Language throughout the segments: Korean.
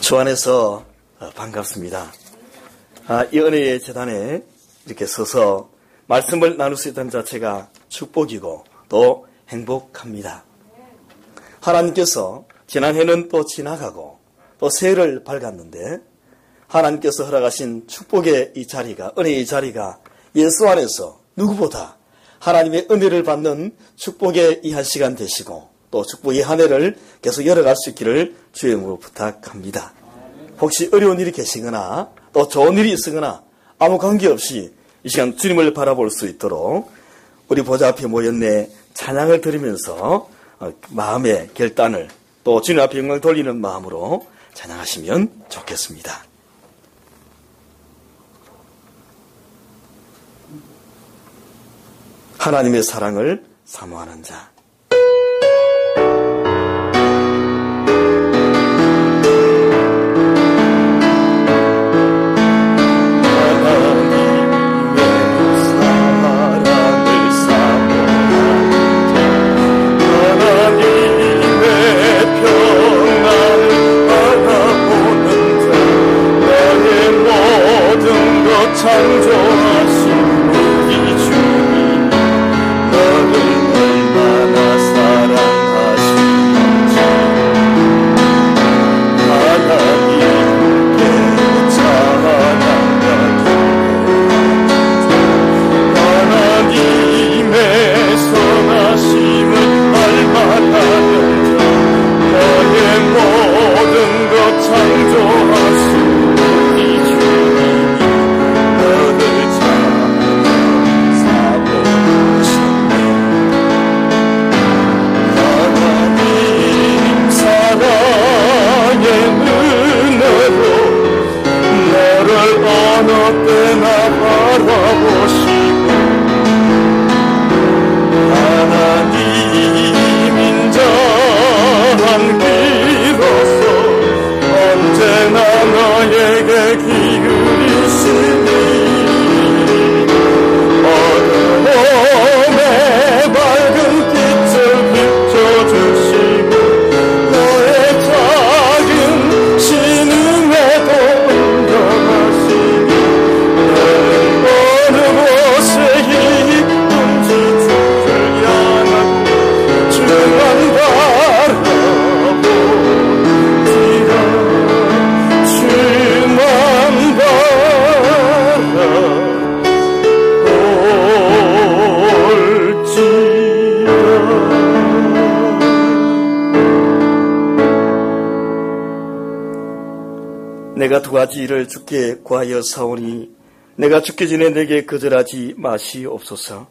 주 안에서 반갑습니다. 이 은혜의 재단에 이렇게 서서 말씀을 나눌 수 있다는 자체가 축복이고 또 행복합니다. 하나님께서 지난해는 또 지나가고 또 새해를 밝았는데 하나님께서 허락하신 축복의 이 자리가, 은혜의 자리가 예수 안에서 누구보다 하나님의 은혜를 받는 축복의 이 한 시간 되시고 또 축복의 한 해를 계속 열어갈 수 있기를 주의 이름으로 부탁합니다. 혹시 어려운 일이 계시거나 또 좋은 일이 있으거나 아무 관계없이 이 시간 주님을 바라볼 수 있도록 우리 보좌 앞에 모였네 찬양을 드리면서 마음의 결단을 또 주님 앞에 영광을 돌리는 마음으로 찬양하시면 좋겠습니다. 하나님의 사랑을 사모하는 자. 창조하신 우리 주님, 너를 얼마나 사랑하시는지 하나님께 찬양하며 하나님의 선하심을 알만하면서 너의 모든 것 창조하신 우리 주님, 어느 때나 바라보시고 하나님 인자한 길로서 언제나 너에게 기울이시니 어두움에 밝은 빛을 비춰주시고 너의 작은 신음에도 내가 두 가지 일을 주께 구하여 사오니 내가 죽기 전에 내게 거절하지 마시옵소서.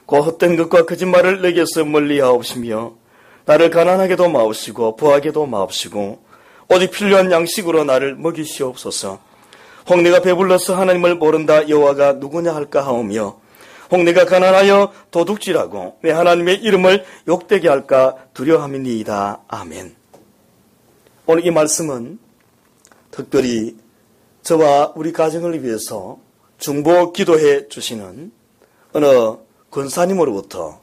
그 헛된 것과 거짓말을 내게서 멀리하옵시며 나를 가난하게도 마옵시고 부하게도 마옵시고 오직 필요한 양식으로 나를 먹이시옵소서. 혹 내가 배불러서 하나님을 모른다 여호와가 누구냐 할까 하오며 혹 내가 가난하여 도둑질하고 내 하나님의 이름을 욕되게 할까 두려함이니이다. 아멘. 오늘 이 말씀은 특별히 저와 우리 가정을 위해서 중보 기도해 주시는 어느 권사님으로부터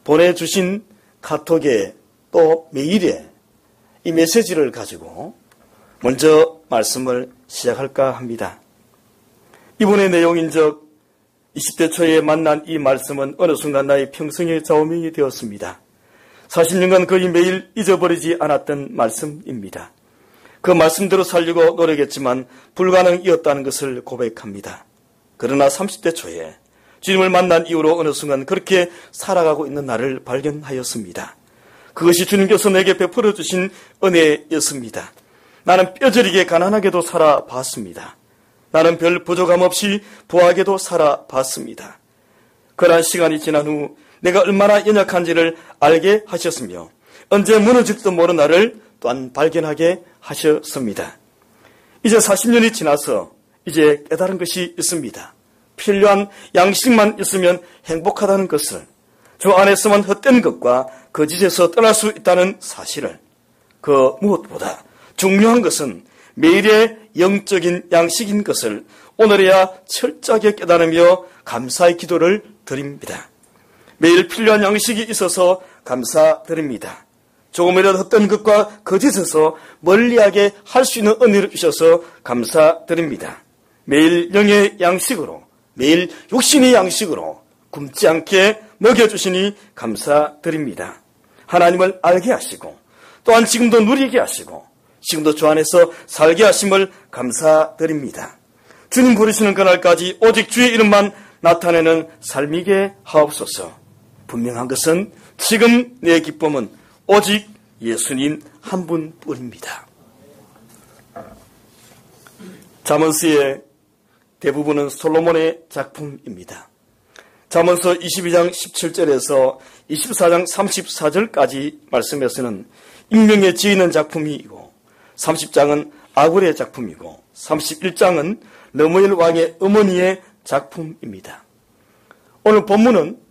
보내주신 카톡에 또 메일에 이 메시지를 가지고 먼저 말씀을 시작할까 합니다. 이분의 내용인즉 20대 초에 만난 이 말씀은 어느 순간 나의 평생의 좌우명이 되었습니다. 40년간 거의 매일 잊어버리지 않았던 말씀입니다. 그 말씀대로 살려고 노력했지만 불가능이었다는 것을 고백합니다. 그러나 30대 초에 주님을 만난 이후로 어느 순간 그렇게 살아가고 있는 나를 발견하였습니다. 그것이 주님께서 내게 베풀어 주신 은혜였습니다. 나는 뼈저리게 가난하게도 살아봤습니다. 나는 별 부족함 없이 부하게도 살아봤습니다. 그러한 시간이 지난 후 내가 얼마나 연약한지를 알게 하셨으며 언제 무너질지도 모르는 나를 또한 발견하게 하셨습니다. 이제 40년이 지나서 이제 깨달은 것이 있습니다. 필요한 양식만 있으면 행복하다는 것을, 저 안에서만 헛된 것과 거짓에서 떠날 수 있다는 사실을, 그 무엇보다 중요한 것은 매일의 영적인 양식인 것을 오늘에야 철저하게 깨달으며 감사의 기도를 드립니다. 매일 필요한 양식이 있어서 감사드립니다. 조금이라도 헛된 것과 거짓에서 멀리하게 할 수 있는 은혜를 주셔서 감사드립니다. 매일 영의 양식으로, 매일 육신의 양식으로 굶지 않게 먹여주시니 감사드립니다. 하나님을 알게 하시고 또한 지금도 누리게 하시고 지금도 주 안에서 살게 하심을 감사드립니다. 주님 부르시는 그날까지 오직 주의 이름만 나타내는 삶이게 하옵소서. 분명한 것은 지금 내 기쁨은 오직 예수님 한 분뿐입니다. 잠언서의 대부분은 솔로몬의 작품입니다. 잠언서 22장 17절에서 24장 34절까지 말씀에서는 익명에 지어있는 작품이고 30장은 아굴의 작품이고 31장은 르무엘 왕의 어머니의 작품입니다. 오늘 본문은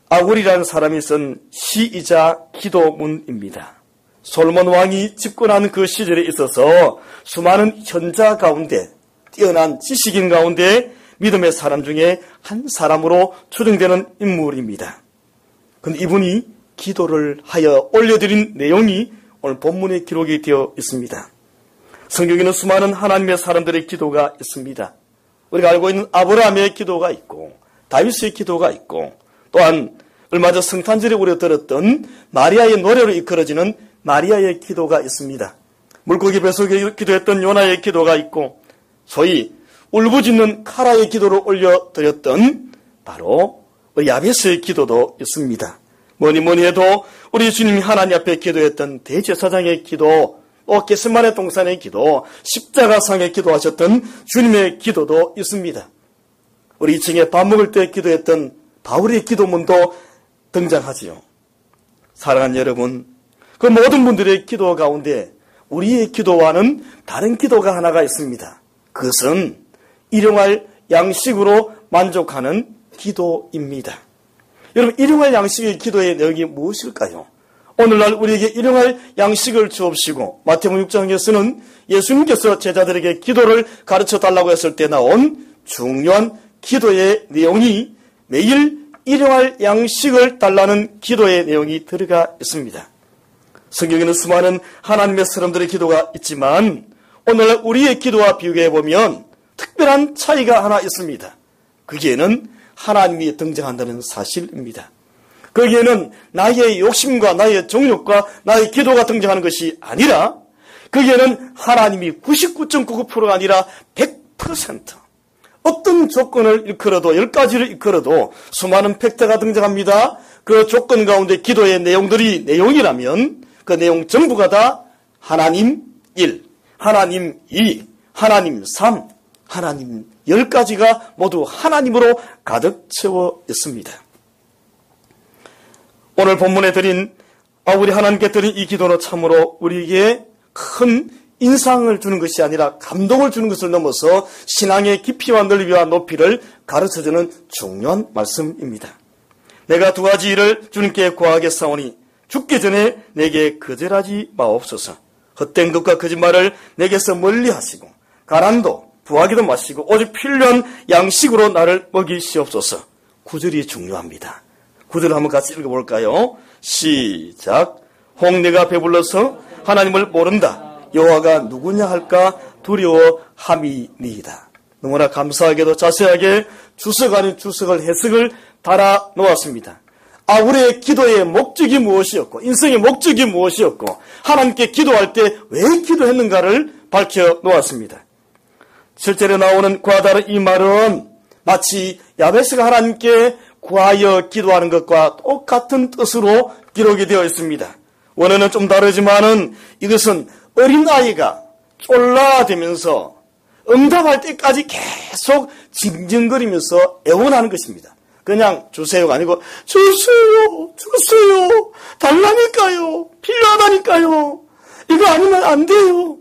아굴이라는 사람이 쓴 시이자 기도문입니다. 솔로몬 왕이 집권한 그 시절에 있어서 수많은 현자 가운데 뛰어난 지식인 가운데 믿음의 사람 중에 한 사람으로 추정되는 인물입니다. 그런데 이분이 기도를 하여 올려드린 내용이 오늘 본문에 기록이 되어 있습니다. 성경에는 수많은 하나님의 사람들의 기도가 있습니다. 우리가 알고 있는 아브라함의 기도가 있고 다윗의 기도가 있고 또한 얼마 전 성탄절에 우리가 들었던 마리아의 노래로 이끌어지는 마리아의 기도가 있습니다. 물고기 뱃속에 기도했던 요나의 기도가 있고 소위 울부짖는 카라의 기도를 올려드렸던 바로 야베스의 기도도 있습니다. 뭐니 해도 우리 주님이 하나님 앞에 기도했던 대제사장의 기도, 또 겟세마네 동산의 기도, 십자가상에 기도하셨던 주님의 기도도 있습니다. 우리 2층에 밥 먹을 때 기도했던 바울의 기도문도 등장하지요. 사랑하는 여러분, 그 모든 분들의 기도 가운데 우리의 기도와는 다른 기도가 하나가 있습니다. 그것은 일용할 양식으로 만족하는 기도입니다. 여러분, 일용할 양식의 기도의 내용이 무엇일까요? 오늘날 우리에게 일용할 양식을 주옵시고 마태복음 6장에서는 예수님께서 제자들에게 기도를 가르쳐달라고 했을 때 나온 중요한 기도의 내용이 매일 일용할 양식을 달라는 기도의 내용이 들어가 있습니다. 성경에는 수많은 하나님의 사람들의 기도가 있지만 오늘날 우리의 기도와 비교해보면 특별한 차이가 하나 있습니다. 거기에는 하나님이 등장한다는 사실입니다. 거기에는 나의 욕심과 나의 정욕과 나의 기도가 등장하는 것이 아니라 거기에는 하나님이 99.99%가 아니라 100% 어떤 조건을 일컬어도 10가지를 일컬어도 수많은 팩트가 등장합니다. 그 조건 가운데 기도의 내용이라면 그 내용 전부가 다 하나님 1, 하나님 2, 하나님 3, 하나님 10가지가 모두 하나님으로 가득 채워 있습니다. 오늘 본문에 드린 우리 하나님께 드린 이 기도는 참으로 우리에게 큰 인상을 주는 것이 아니라 감동을 주는 것을 넘어서 신앙의 깊이와 넓이와 높이를 가르쳐주는 중요한 말씀입니다. 내가 2가지 일을 주님께 구하겠사오니 죽기 전에 내게 거절하지 마옵소서. 헛된 것과 거짓말을 내게서 멀리하시고 가난도 부하기도 마시고 오직 필요한 양식으로 나를 먹이시옵소서. 9절이 중요합니다. 9절을 한번 같이 읽어볼까요? 시작. 혹 내가 배불러서 하나님을 모른다. 여호와가 누구냐 할까 두려워함이니이다. 너무나 감사하게도 자세하게 주석 아닌 주석을 해석을 달아 놓았습니다. 우리의 기도의 목적이 무엇이었고 인생의 목적이 무엇이었고 하나님께 기도할 때 왜 기도했는가를 밝혀 놓았습니다. 실제로 나오는 그와 다른 이 말은 마치 야베스가 하나님께 구하여 기도하는 것과 똑같은 뜻으로 기록이 되어 있습니다. 원어는 좀 다르지만은 이것은 어린아이가 쫄라대면서 응답할 때까지 계속 징징거리면서 애원하는 것입니다. 그냥 주세요가 아니고 주세요, 주세요, 달라니까요, 필요하다니까요, 이거 아니면 안 돼요.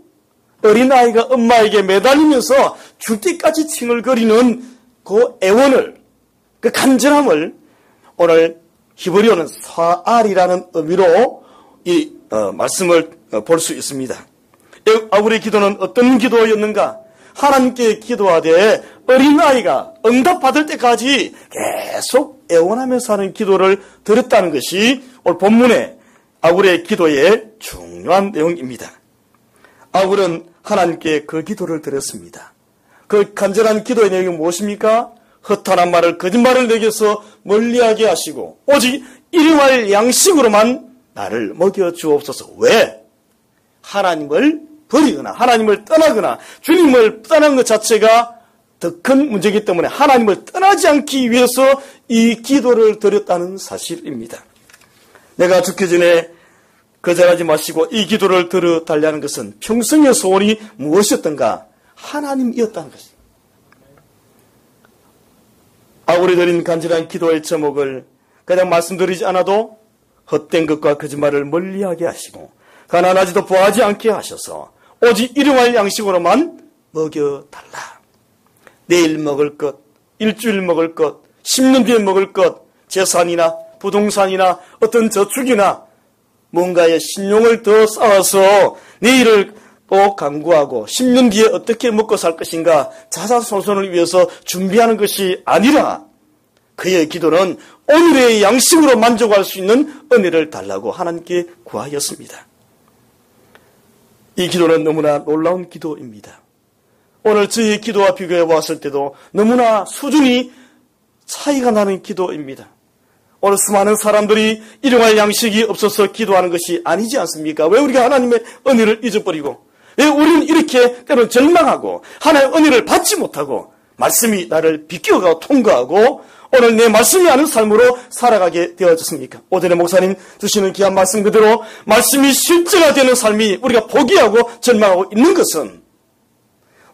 어린아이가 엄마에게 매달리면서 줄 때까지 칭얼거리는 그 애원을, 그 간절함을 오늘 히브리어는 사알이라는 의미로 이 말씀을 볼 수 있습니다. 우리의 기도는 어떤 기도였는가? 하나님께 기도하되 어린아이가 응답받을 때까지 계속 애원하면서 하는 기도를 드렸다는 것이 오늘 본문에 아굴의 기도의 중요한 내용입니다. 아굴은 하나님께 그 기도를 드렸습니다. 그 간절한 기도의 내용이 무엇입니까? 허탄한 말을, 거짓말을 내게서 멀리하게 하시고 오직 일용할 양식으로만 나를 먹여주옵소서. 왜? 하나님을 버리거나 하나님을 떠나거나 주님을 떠난 것 자체가 더 큰 문제이기 때문에 하나님을 떠나지 않기 위해서 이 기도를 드렸다는 사실입니다. 내가 죽기 전에 거절하지 마시고 이 기도를 들어달라는 것은 평생의 소원이 무엇이었던가? 하나님이었다는 것입니다. 아굴이 드린 간절한 기도의 제목을 그냥 말씀드리지 않아도 헛된 것과 거짓말을 멀리하게 하시고 가난하지도 부하지 않게 하셔서 오직 일용할 양식으로만 먹여달라. 내일 먹을 것, 일주일 먹을 것, 10년 뒤에 먹을 것, 재산이나 부동산이나 어떤 저축이나 뭔가의 신용을 더 쌓아서 내일을 또 강구하고 10년 뒤에 어떻게 먹고 살 것인가 자산손손을 위해서 준비하는 것이 아니라 그의 기도는 오늘의 양식으로 만족할 수 있는 은혜를 달라고 하나님께 구하였습니다. 이 기도는 너무나 놀라운 기도입니다. 오늘 저희의 기도와 비교해 봤을 때도 너무나 수준이 차이가 나는 기도입니다. 오늘 수많은 사람들이 일용할 양식이 없어서 기도하는 것이 아니지 않습니까? 왜 우리가 하나님의 은혜를 잊어버리고 왜 우리는 이렇게 때로는 절망하고 하나님의 은혜를 받지 못하고 말씀이 나를 비껴가고 통과하고 오늘 내 말씀이 아는 삶으로 살아가게 되어졌습니까? 오전에 목사님 주시는 귀한 말씀 그대로 말씀이 실제가 되는 삶이 우리가 포기하고 절망하고 있는 것은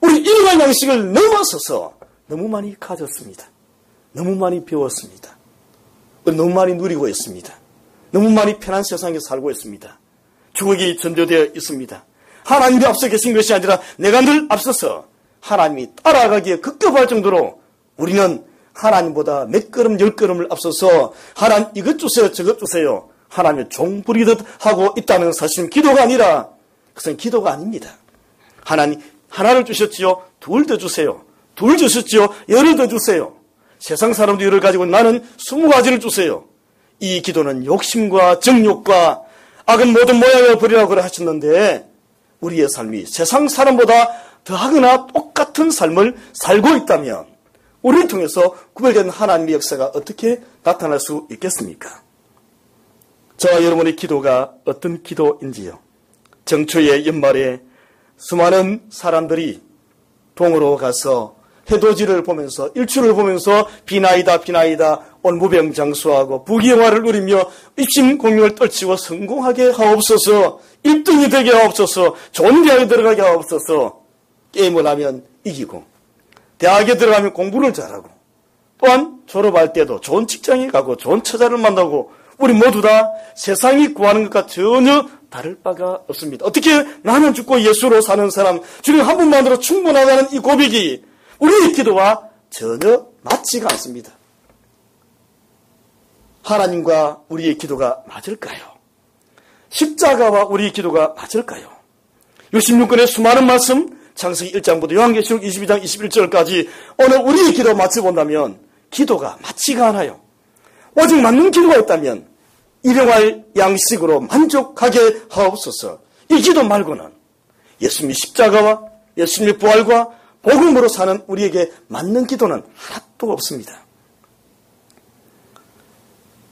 우리 일용할 양식을 넘어서서 너무 많이 가졌습니다. 너무 많이 배웠습니다. 너무 많이 누리고 있습니다. 너무 많이 편한 세상에 살고 있습니다. 주걱이 전도되어 있습니다. 하나님이 앞서 계신 것이 아니라 내가 늘 앞서서 하나님이 따라가기에 급급할 정도로 우리는 하나님보다 몇 걸음 열 걸음을 앞서서 하나님 이것 주세요 저것 주세요 하나님의 종 부리듯 하고 있다는 사실은 기도가 아니라 그것은 기도가 아닙니다. 하나님 하나를 주셨지요. 둘 더 주세요. 둘 주셨지요. 열을 더 주세요. 세상 사람도 열을 가지고 나는 20가지를 주세요. 이 기도는 욕심과 정욕과 악은 모든 모양을 버리라고 하셨는데 우리의 삶이 세상 사람보다 더하거나 똑같은 삶을 살고 있다면 우리를 통해서 구별된 하나님의 역사가 어떻게 나타날 수 있겠습니까? 저와 여러분의 기도가 어떤 기도인지요. 정초의 연말에 수많은 사람들이 동으로 가서 해돋이를 보면서 일출을 보면서 비나이다 비나이다 온 무병장수하고 부귀영화를 누리며 입심 공명을 떨치고 성공하게 하옵소서 1등이 되게 하옵소서 좋은 대학에 들어가게 하옵소서 게임을 하면 이기고 대학에 들어가면 공부를 잘하고 또한 졸업할 때도 좋은 직장에 가고 좋은 처자를 만나고 우리 모두 다 세상이 구하는 것과 전혀 다를 바가 없습니다. 어떻게 나는 죽고 예수로 사는 사람 주님 한 분만으로 충분하다는 이 고백이 우리의 기도와 전혀 맞지가 않습니다. 하나님과 우리의 기도가 맞을까요? 십자가와 우리의 기도가 맞을까요? 66권의 수많은 말씀 창세기 1장부터 요한계시록 22장 21절까지 오늘 우리의 기도 맞춰본다면 기도가 맞지가 않아요. 오직 맞는 기도가 있다면 일용할 양식으로 만족하게 하옵소서. 이 기도 말고는 예수님의 십자가와 예수님의 부활과 복음으로 사는 우리에게 맞는 기도는 하나도 없습니다.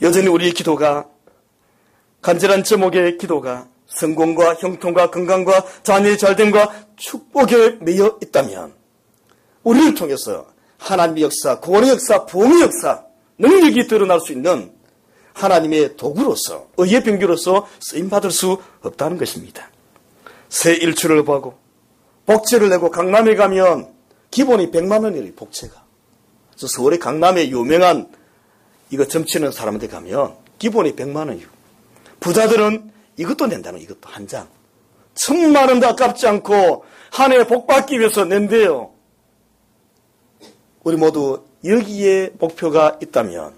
여전히 우리의 기도가 간절한 제목의 기도가 성공과 형통과 건강과 자녀의 잘됨과 축복에 매여 있다면 우리를 통해서 하나님의 역사, 구원의 역사, 부흥의 역사, 능력이 드러날 수 있는 하나님의 도구로서 의의 병기로서 쓰임받을 수 없다는 것입니다. 새 일출을 보고 복채를 내고 강남에 가면 기본이 100만 원이래요. 복채가. 그래서 서울의 강남에 유명한 이거 점치는 사람한테 가면 기본이 100만 원이에요. 부자들은 이것도 낸다는 이것도 한 장. 1000만 원도 아깝지 않고 한 해 복 받기 위해서 낸대요. 우리 모두 여기에 목표가 있다면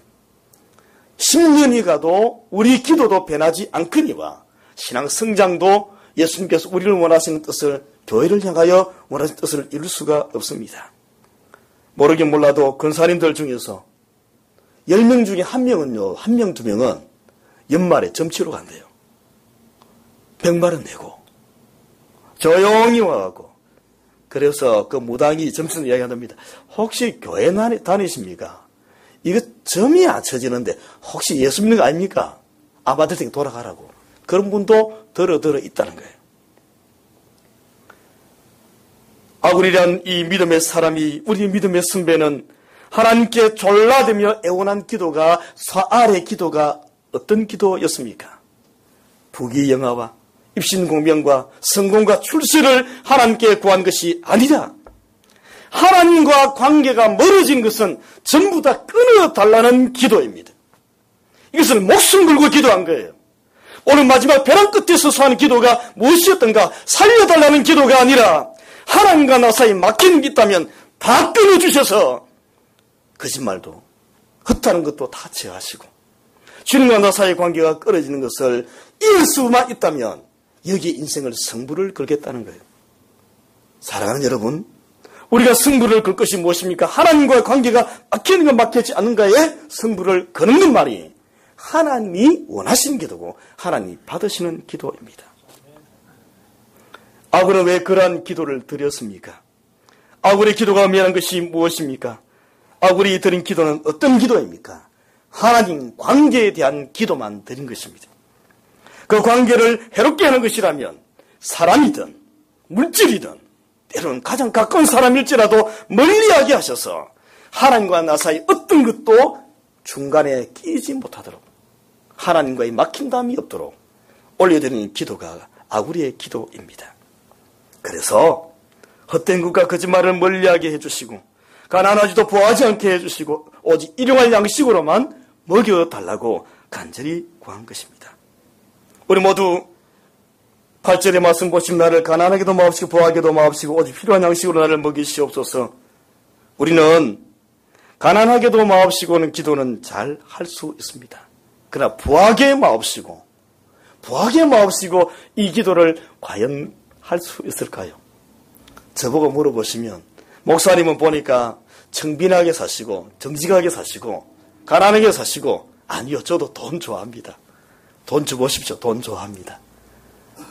10년이 가도 우리 기도도 변하지 않거니와 신앙 성장도 예수님께서 우리를 원하시는 뜻을 교회를 향하여 원하시는 뜻을 이룰 수가 없습니다. 모르긴 몰라도 권사님들 중에서 10명 중에 1명은요, 1명, 2명은 연말에 점치러 간대요. 백마를 내고 조용히 와가고, 그래서 그 무당이 점수는 이야기합니다. 혹시 교회 다니십니까? 이거 점이 안 쳐지는데 혹시 예수 믿는 거 아닙니까? 아바들 때 돌아가라고. 그런 분도 들어 있다는 거예요. 아굴이란 이 믿음의 사람이, 우리 믿음의 선배는 하나님께 졸라대며 애원한 기도가, 사알의 기도가 어떤 기도였습니까? 부귀영화와 입신공명과 성공과 출세를 하나님께 구한 것이 아니라 하나님과 관계가 멀어진 것은 전부 다 끊어달라는 기도입니다. 이것을 목숨 걸고 기도한 거예요. 오늘 마지막 벼랑 끝에서 하는 기도가 무엇이었던가? 살려달라는 기도가 아니라 하나님과 나 사이 막히는 게 있다면 다 끊어주셔서 거짓말도 헛하는 것도 다 제하시고 주님과 나 사이의 관계가 끊어지는 것을 이길 수만 있다면 여기에 인생을 승부를 걸겠다는 거예요. 사랑하는 여러분, 우리가 승부를 걸 것이 무엇입니까? 하나님과의 관계가 막히는가 막히지 않는가에 승부를 거는 것 말이 하나님이 원하시는 기도고 하나님이 받으시는 기도입니다. 아굴은 왜 그러한 기도를 드렸습니까? 아굴의 기도가 의미하는 것이 무엇입니까? 아굴이 드린 기도는 어떤 기도입니까? 하나님 관계에 대한 기도만 드린 것입니다. 그 관계를 해롭게 하는 것이라면 사람이든 물질이든 때로는 가장 가까운 사람일지라도 멀리하게 하셔서 하나님과 나 사이 어떤 것도 중간에 끼지 못하도록 하나님과의 막힌담이 없도록 올려드리는 기도가 아구리의 기도입니다. 그래서 헛된 것과 거짓말을 멀리하게 해주시고 가난하지도 부하지 않게 해주시고 오직 일용할 양식으로만 먹여달라고 간절히 구한 것입니다. 우리 모두 8절의 말씀 보시면 나를 가난하게도 마옵시고 부하게도 마옵시고 오직 필요한 양식으로 나를 먹이시옵소서. 우리는 가난하게도 마옵시고는 기도는 잘 할 수 있습니다. 그러나 부하게 마옵시고 이 기도를 과연 할 수 있을까요? 저보고 물어보시면 목사님은 보니까 청빈하게 사시고 정직하게 사시고 가난하게 사시고 아니요, 저도 돈 좋아합니다. 돈 주보십시오. 돈 좋아합니다.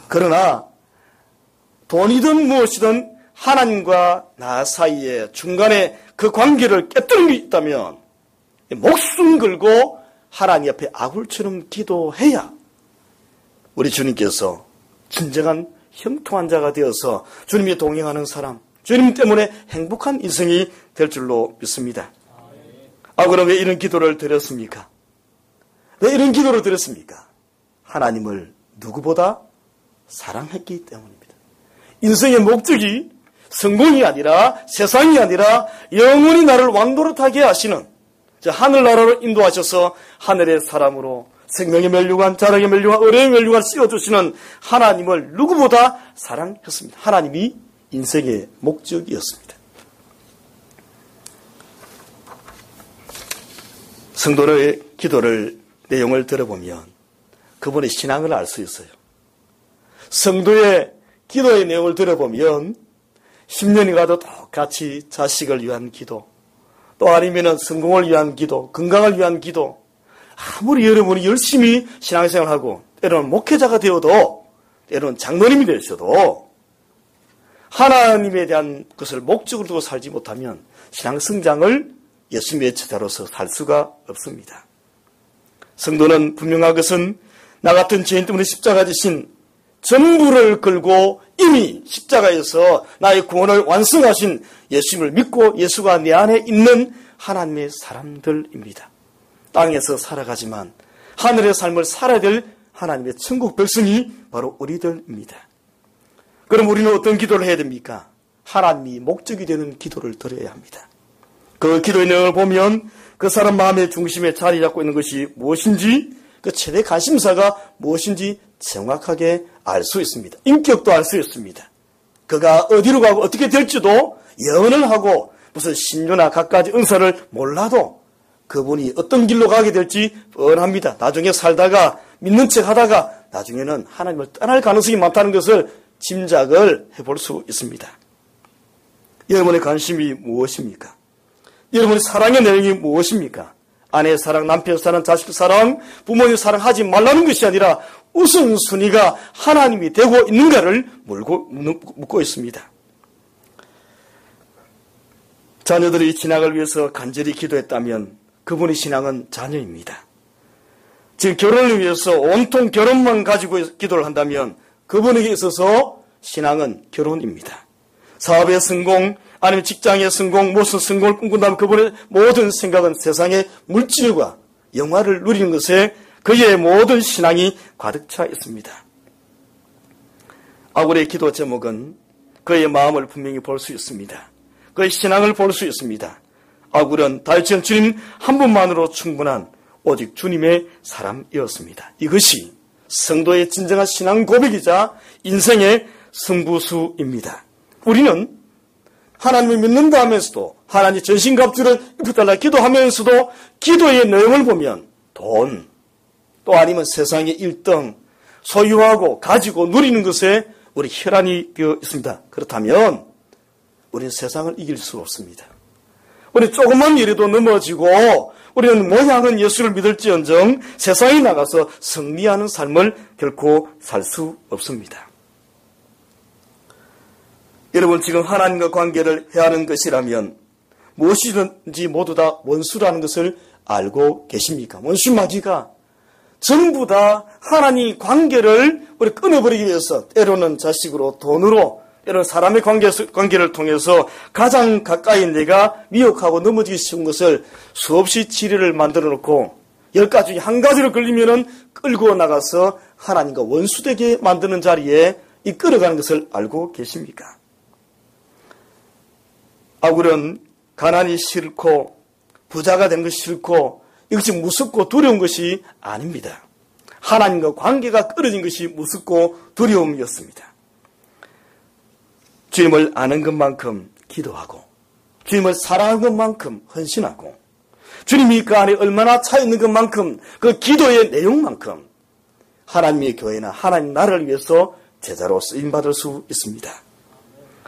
그러나 돈이든 무엇이든 하나님과 나 사이에 중간에 그 관계를 깨뜨린 게 있다면 목숨 걸고 하나님 앞에 아굴처럼 기도해야 우리 주님께서 진정한 형통한 자가 되어서 주님이 동행하는 사람, 주님 때문에 행복한 인생이 될 줄로 믿습니다. 그럼 왜 이런 기도를 드렸습니까? 왜 이런 기도를 드렸습니까? 하나님을 누구보다 사랑했기 때문입니다. 인생의 목적이 성공이 아니라 세상이 아니라 영원히 나를 왕노릇하게 하시는 하늘나라로 인도하셔서 하늘의 사람으로 생명의 멸류관, 자락의 멸류관, 의뢰의 멸류관 씌워주시는 하나님을 누구보다 사랑했습니다. 하나님이 인생의 목적이었습니다. 성도의 기도를 내용을 들어보면 그분의 신앙을 알 수 있어요. 성도의 기도의 내용을 들어보면 10년이 가도 똑같이 자식을 위한 기도, 또 아니면 성공을 위한 기도, 건강을 위한 기도, 아무리 여러분이 열심히 신앙생활하고 때로는 목회자가 되어도 때로는 장로님이 되셔도 하나님에 대한 것을 목적으로 두고 살지 못하면 신앙 성장을 예수님의 제자로서 살 수가 없습니다. 성도는 분명한 것은 나 같은 죄인 때문에 십자가 지신 전부를 걸고 이미 십자가에서 나의 구원을 완성하신 예수님을 믿고 예수가 내 안에 있는 하나님의 사람들입니다. 땅에서 살아가지만 하늘의 삶을 살아야 될 하나님의 천국 백성이 바로 우리들입니다. 그럼 우리는 어떤 기도를 해야 됩니까? 하나님이 목적이 되는 기도를 드려야 합니다. 그 기도의 내용을 보면 그 사람 마음의 중심에 자리 잡고 있는 것이 무엇인지, 그 최대 관심사가 무엇인지 정확하게 알 수 있습니다. 인격도 알 수 있습니다. 그가 어디로 가고 어떻게 될지도 예언을 하고 무슨 신유나 갖가지 은사를 몰라도 그분이 어떤 길로 가게 될지 뻔합니다. 나중에 살다가 믿는 척 하다가 나중에는 하나님을 떠날 가능성이 많다는 것을 짐작을 해볼 수 있습니다. 여러분의 관심이 무엇입니까? 여러분의 사랑의 내용이 무엇입니까? 아내 사랑, 남편 사랑, 자식 사랑, 부모님 사랑하지 말라는 것이 아니라 우선순위가 하나님이 되고 있는가를 묻고 있습니다. 자녀들의 진학을 위해서 간절히 기도했다면 그분의 신앙은 자녀입니다. 지금 결혼을 위해서 온통 결혼만 가지고 기도를 한다면 그분에게 있어서 신앙은 결혼입니다. 사업의 성공, 아니면 직장의 성공, 무슨 성공을 꿈꾼다면 그분의 모든 생각은 세상의 물질과 영화를 누리는 것에 그의 모든 신앙이 가득 차 있습니다. 아굴의 기도 제목은 그의 마음을 분명히 볼 수 있습니다. 그의 신앙을 볼 수 있습니다. 아굴은 다윗처럼 주님 한 분만으로 충분한 오직 주님의 사람이었습니다. 이것이 성도의 진정한 신앙 고백이자 인생의 승부수입니다. 우리는 하나님을 믿는다 하면서도 하나님 전신갑주를 입혀달라 기도하면서도 기도의 내용을 보면 돈, 또 아니면 세상의 1등 소유하고 가지고 누리는 것에 우리 혈안이 되어 있습니다. 그렇다면 우리는 세상을 이길 수 없습니다. 우리 조금만 일에도 넘어지고 우리는 모양은 예수를 믿을지언정 세상에 나가서 승리하는 삶을 결코 살 수 없습니다. 여러분 지금 하나님과 관계를 해야 하는 것이라면 무엇이든지 모두 다 원수라는 것을 알고 계십니까? 원수마귀가 전부 다 하나님 관계를 우리 끊어버리기 위해서 때로는 자식으로 돈으로 때로는 사람의 관계를 통해서 가장 가까이 내가 미혹하고 넘어지기 쉬운 것을 수없이 지뢰를 만들어 놓고 10가지 중에 한 가지를 걸리면은 끌고 나가서 하나님과 원수되게 만드는 자리에 이끌어가는 것을 알고 계십니까? 아굴은 가난이 싫고 부자가 된 것이 싫고 이것이 무섭고 두려운 것이 아닙니다. 하나님과 관계가 끊어진 것이 무섭고 두려움이었습니다. 주님을 아는 것만큼 기도하고 주님을 사랑하는 것만큼 헌신하고 주님이 그 안에 얼마나 차 있는 것만큼 그 기도의 내용만큼 하나님의 교회나 하나님 나라를 위해서 제자로 쓰임받을 수 있습니다.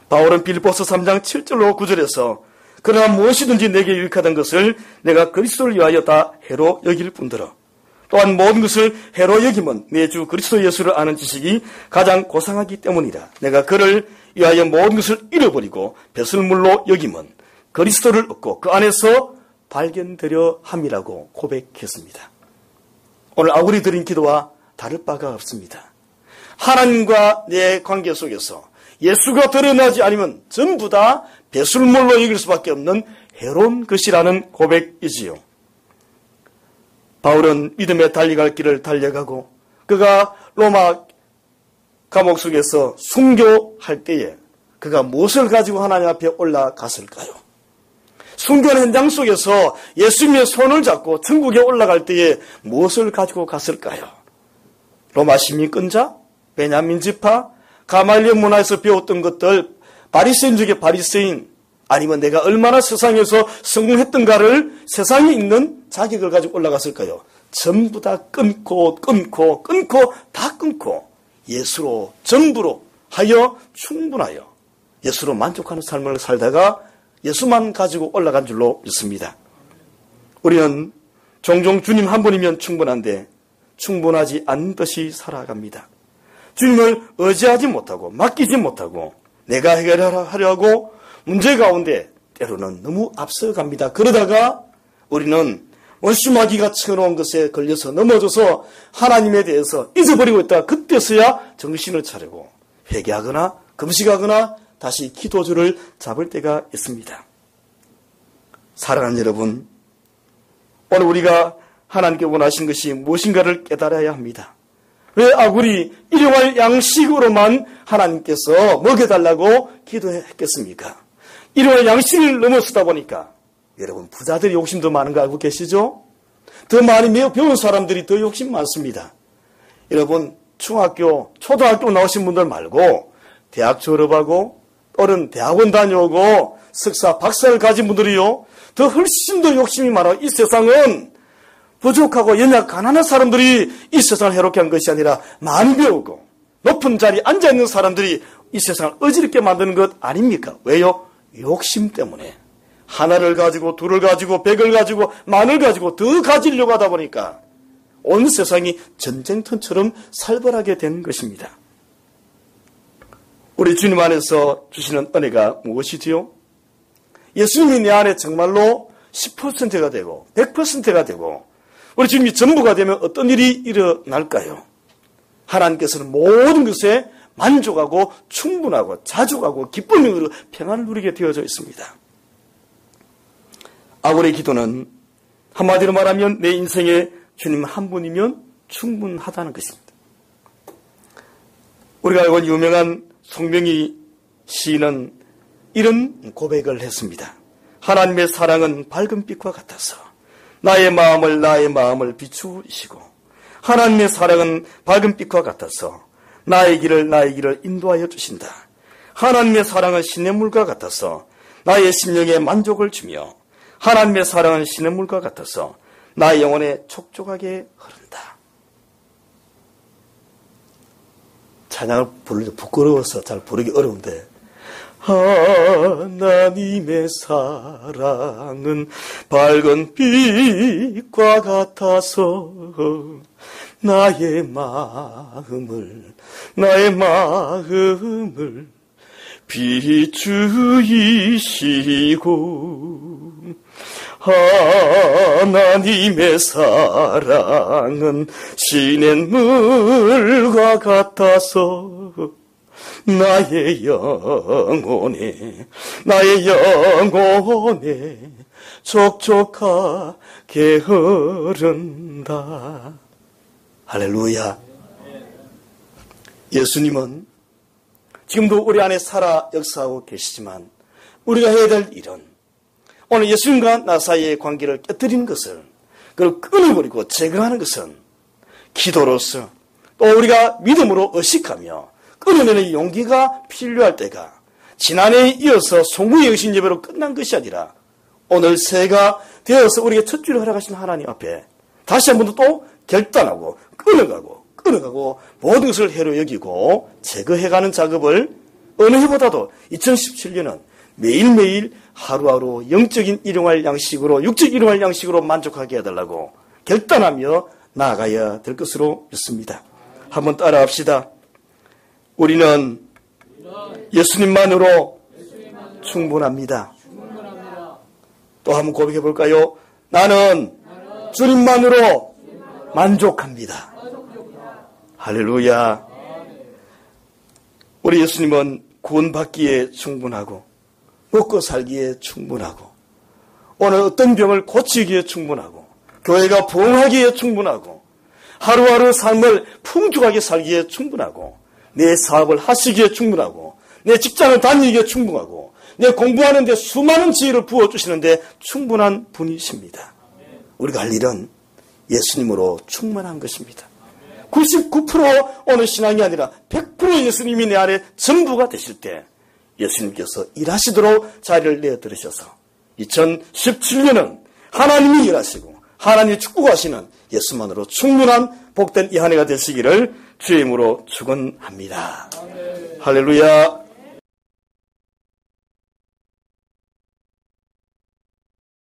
바울은 빌립보서 3장 7절로 9절에서 그러나 무엇이든지 내게 유익하던 것을 내가 그리스도를 위하여 다 해로 여길 뿐더러 또한 모든 것을 해로 여김은 내 주 그리스도 예수를 아는 지식이 가장 고상하기 때문이라. 내가 그를 위하여 모든 것을 잃어버리고 배설물로 여김은 그리스도를 얻고 그 안에서 발견되려 함이라고 고백했습니다. 오늘 아굴이 드린 기도와 다를 바가 없습니다. 하나님과 내 관계 속에서 예수가 드러나지 않으면 전부 다 배설물로 여길 수밖에 없는 해로운 것이라는 고백이지요. 바울은 믿음의 달려갈 길을 달려가고 그가 로마 감옥 속에서 순교할 때에 그가 무엇을 가지고 하나님 앞에 올라갔을까요? 순교의 현장 속에서 예수님의 손을 잡고 천국에 올라갈 때에 무엇을 가지고 갔을까요? 로마 시민권자, 베냐민 지파, 가말리엘 문화에서 배웠던 것들, 바리새인 중에 바리새인, 아니면 내가 얼마나 세상에서 성공했던가를 세상에 있는 자격을 가지고 올라갔을까요? 전부 다 끊고 다 끊고 예수로 전부로 하여 충분하여 예수로 만족하는 삶을 살다가 예수만 가지고 올라간 줄로 믿습니다. 우리는 종종 주님 한 분이면 충분한데 충분하지 않은 듯이 살아갑니다. 주님을 의지하지 못하고 맡기지 못하고 내가 해결하려 하고 문제 가운데 때로는 너무 앞서갑니다. 그러다가 우리는 원수마귀가 쳐놓은 것에 걸려서 넘어져서 하나님에 대해서 잊어버리고 있다가 그때서야 정신을 차리고 회개하거나 금식하거나 다시 기도줄을 잡을 때가 있습니다. 사랑하는 여러분, 오늘 우리가 하나님께 원하신 것이 무엇인가를 깨달아야 합니다. 왜 아굴이 일용할 양식으로만 하나님께서 먹여달라고 기도했겠습니까? 일용할 양식을 넘어서다 보니까 여러분 부자들이 욕심도 많은 거 알고 계시죠? 더 많이 배운 사람들이 더 욕심 많습니다. 여러분 중학교, 초등학교 나오신 분들 말고 대학 졸업하고 또는 대학원 다녀오고 석사, 박사를 가진 분들이요 더 훨씬 더 욕심이 많아요. 이 세상은 부족하고 연약, 가난한 사람들이 이 세상을 해롭게 한 것이 아니라 많이 배우고 높은 자리에 앉아있는 사람들이 이 세상을 어지럽게 만드는 것 아닙니까? 왜요? 욕심 때문에. 하나를 가지고 둘을 가지고 100을 가지고 만을 가지고 더 가지려고 하다 보니까 온 세상이 전쟁터처럼 살벌하게 된 것입니다. 우리 주님 안에서 주시는 은혜가 무엇이지요? 예수님이 내 안에 정말로 10%가 되고 100%가 되고 우리 주님이 전부가 되면 어떤 일이 일어날까요? 하나님께서는 모든 것에 만족하고 충분하고 자족하고 기쁨으로 평안을 누리게 되어져 있습니다. 아굴의 기도는 한마디로 말하면 내 인생에 주님 한 분이면 충분하다는 것입니다. 우리가 알고 있는 유명한 송명희 시인은 이런 고백을 했습니다. 하나님의 사랑은 밝은 빛과 같아서 나의 마음을 비추시고 하나님의 사랑은 밝은 빛과 같아서 나의 길을 인도하여 주신다. 하나님의 사랑은 시냇물과 같아서 나의 심령에 만족을 주며 하나님의 사랑은 시냇물과 같아서 나의 영혼에 촉촉하게 흐른다. 찬양을 부르기 부끄러워서 잘 부르기 어려운데 하나님의 사랑은 밝은 빛과 같아서 나의 마음을 비추이시고 하나님의 사랑은 시냇물과 같아서 나의 영혼에 촉촉하게 흐른다. 할렐루야. 예수님은 지금도 우리 안에 살아 역사하고 계시지만 우리가 해야 될 일은 오늘 예수님과 나 사이의 관계를 깨뜨리는 것을 그걸 끊어버리고 제거하는 것은 기도로서 또 우리가 믿음으로 의식하며 끊어내는 용기가 필요할 때가 지난해에 이어서 송구의 여신 예배로 끝난 것이 아니라 오늘 새해가 되어서 우리에게 첫 주를 허락하신 하나님 앞에 다시 한 번 또 결단하고 끊어가고 모든 것을 해로 여기고 제거해가는 작업을 어느 해보다도 2017년은 매일매일 하루하루 영적인 일용할 양식으로 육적 일용할 양식으로 만족하게 해달라고 결단하며 나아가야 될 것으로 믿습니다. 한번 따라합시다. 우리는 예수님만으로 충분합니다. 또 한번 고백해 볼까요? 나는 주님만으로 만족합니다. 할렐루야. 우리 예수님은 구원받기에 충분하고 먹고 살기에 충분하고 오늘 어떤 병을 고치기에 충분하고 교회가 부흥하기에 충분하고 하루하루 삶을 풍족하게 살기에 충분하고 내 사업을 하시기에 충분하고 내 직장을 다니기에 충분하고 내 공부하는 데 수많은 지혜를 부어주시는데 충분한 분이십니다. 우리가 할 일은 예수님으로 충만한 것입니다. 99% 어느 신앙이 아니라 100% 예수님이 내 안에 전부가 되실 때 예수님께서 일하시도록 자리를 내어드리셔서 2017년은 하나님이 일하시고 하나님이 축복하시는 예수만으로 충분한 복된 이 한 해가 되시기를 주의 이름으로 축원합니다. 할렐루야.